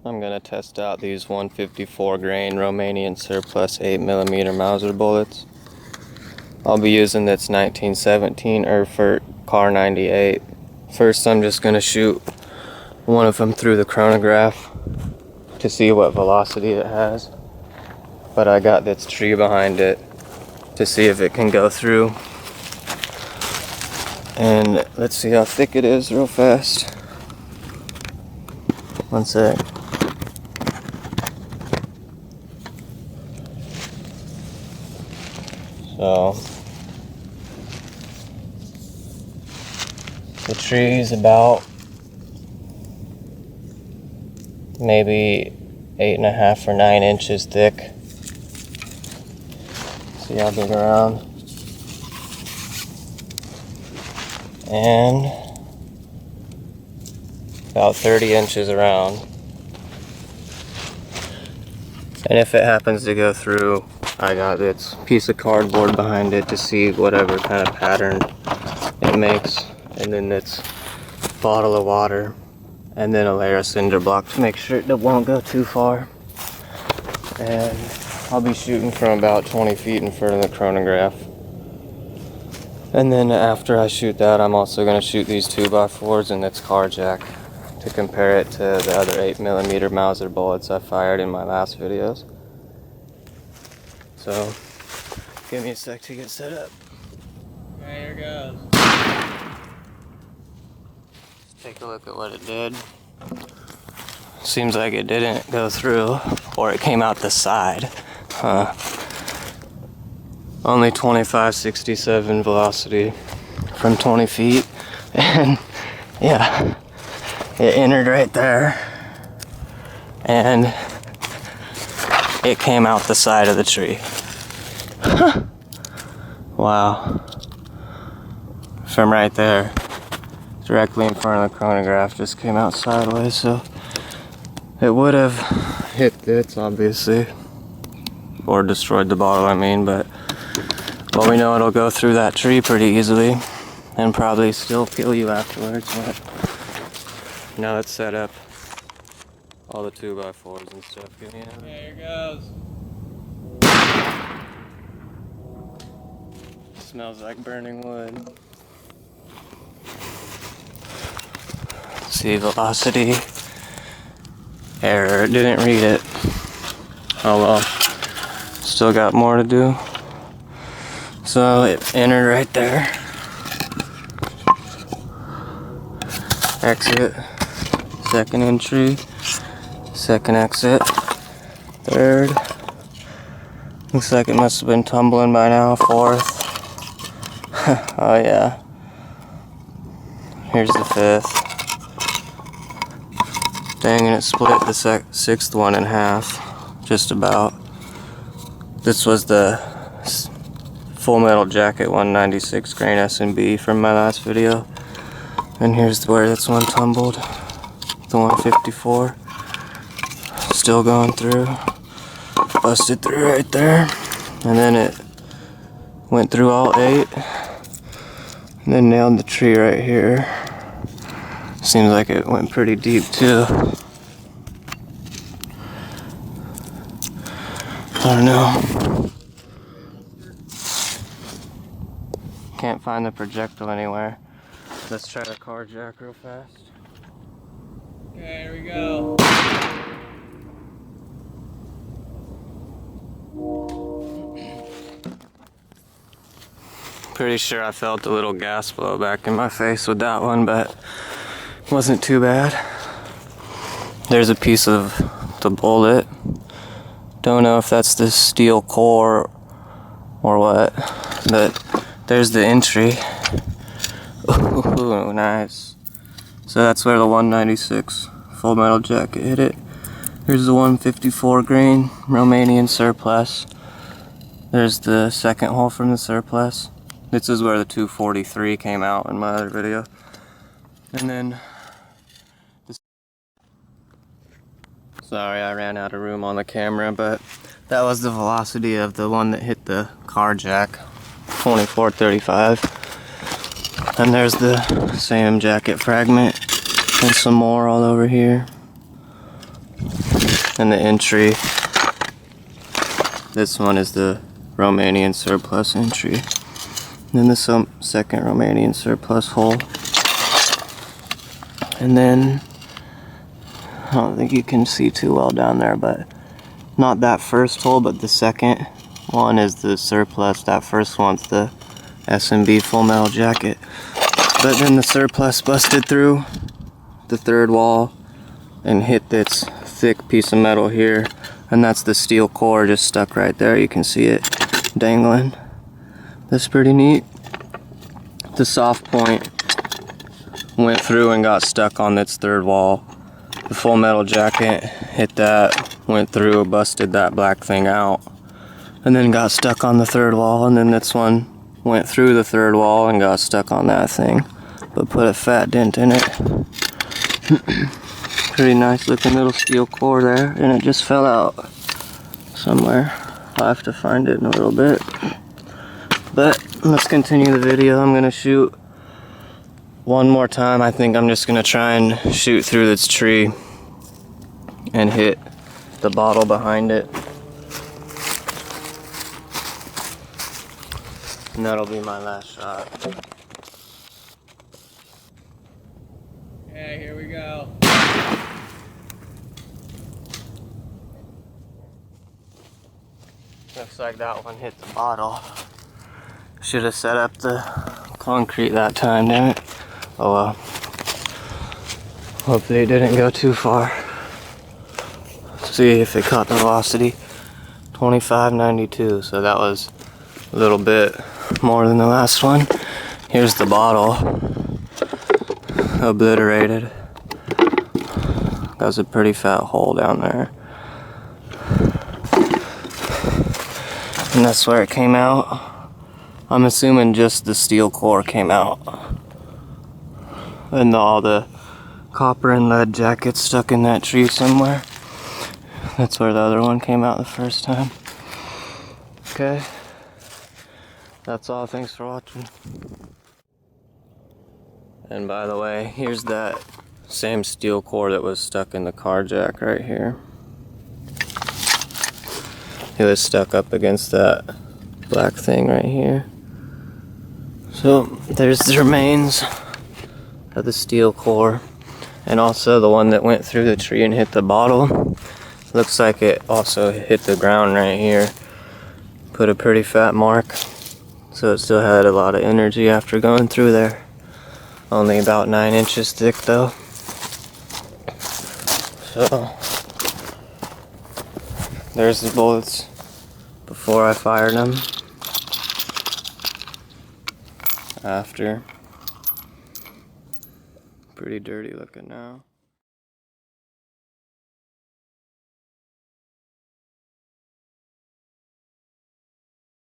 I'm going to test out these 154 grain Romanian surplus 8mm Mauser bullets. I'll be using this 1917 Erfurt Car 98. First I'm just going to shoot one of them through the chronograph to see what velocity it has. But I got this tree behind it to see if it can go through. And let's see how thick it is real fast. One sec. So the tree is about maybe 8.5 or 9 inches thick. See how big around. And about 30 inches around. And if it happens to go through, I got this piece of cardboard behind it to see whatever kind of pattern it makes. And then this bottle of water. And then a layer of cinder block to make sure it won't go too far. And I'll be shooting from about 20 feet in front of the chronograph. And then after I shoot that, I'm also going to shoot these 2x4s and this carjack to compare it to the other 8mm Mauser bullets I fired in my last videos. So, give me a sec to get set up. Okay, here goes. Let's take a look at what it did. Seems like it didn't go through, or it came out the side. Only 2567 velocity from 20 feet, and yeah, it entered right there, and it came out the side of the tree. Wow. From right there, directly in front of the chronograph, just came out sideways, so it would have hit this, obviously, or destroyed the bottle, I mean, but well, we know it'll go through that tree pretty easily and probably still kill you afterwards. But now let's set up all the 2x4s and stuff. Okay, here goes. Smells like burning wood. See, velocity. Error, didn't read it. Oh well. Still got more to do. So it entered right there. Exit. Second entry. Second exit. Third. Looks like it must have been tumbling by now. Fourth. Oh yeah. Here's the fifth. Dang, and it split the sixth one in half. Just about. This was the Full Metal Jacket 196 grain S&B from my last video. And here's where this one tumbled. The 154. Still going through. Busted through right there. And then it went through all 8. And then nailed the tree right here. Seems like it went pretty deep too. I don't know. Can't find the projectile anywhere. Let's try the carjack real fast. Okay, here we go. Pretty sure I felt a little gas blow back in my face with that one, but it wasn't too bad. There's a piece of the bullet. Don't know if that's the steel core or what, but there's the entry. Ooh, nice. So that's where the 196 Full Metal Jacket hit it. Here's the 154 grain Romanian surplus. There's the second hole from the surplus. This is where the 243 came out in my other video. And then this. Sorry, I ran out of room on the camera, but that was the velocity of the one that hit the carjack. 2435. And there's the same jacket fragment and some more all over here. and the entry. This one is the Romanian surplus entry. And then the second Romanian surplus hole. And then, I don't think you can see too well down there, but not that first hole, but the second one is the surplus. That first one's the S&B full metal jacket. But then the surplus busted through the third wall and hit this thick piece of metal here, and that's the steel core just stuck right there. You can see it dangling. That's pretty neat. The soft point went through and got stuck on its third wall. The full metal jacket hit that, went through, busted that black thing out, and then got stuck on the third wall. And then this one went through the third wall and got stuck on that thing, but put a fat dent in it. Pretty nice looking little steel core there, and it just fell out somewhere. I'll have to find it in a little bit. But let's continue the video. I'm gonna shoot one more time. I think I'm just gonna try and shoot through this tree and hit the bottle behind it. And that'll be my last shot. Okay, here we go. Looks like that one hit the bottle. Should have set up the concrete that time, damn it. Oh well. Hopefully it didn't go too far. Let's see if it caught the velocity. 25.92, so that was a little bit more than the last one. Here's the bottle. Obliterated. That's a pretty fat hole down there. And that's where it came out. I'm assuming just the steel core came out. And all the copper and lead jackets stuck in that tree somewhere. That's where the other one came out the first time. Okay. That's all. Thanks for watching. And by the way, here's that same steel core that was stuck in the carjack right here. It was stuck up against that black thing right here. So there's the remains of the steel core, and also the one that went through the tree and hit the bottle. Looks like it also hit the ground right here. Put a pretty fat mark. So it still had a lot of energy after going through there. Only about 9 inches thick though. So there's the bullets before I fired them. After. Pretty dirty looking now.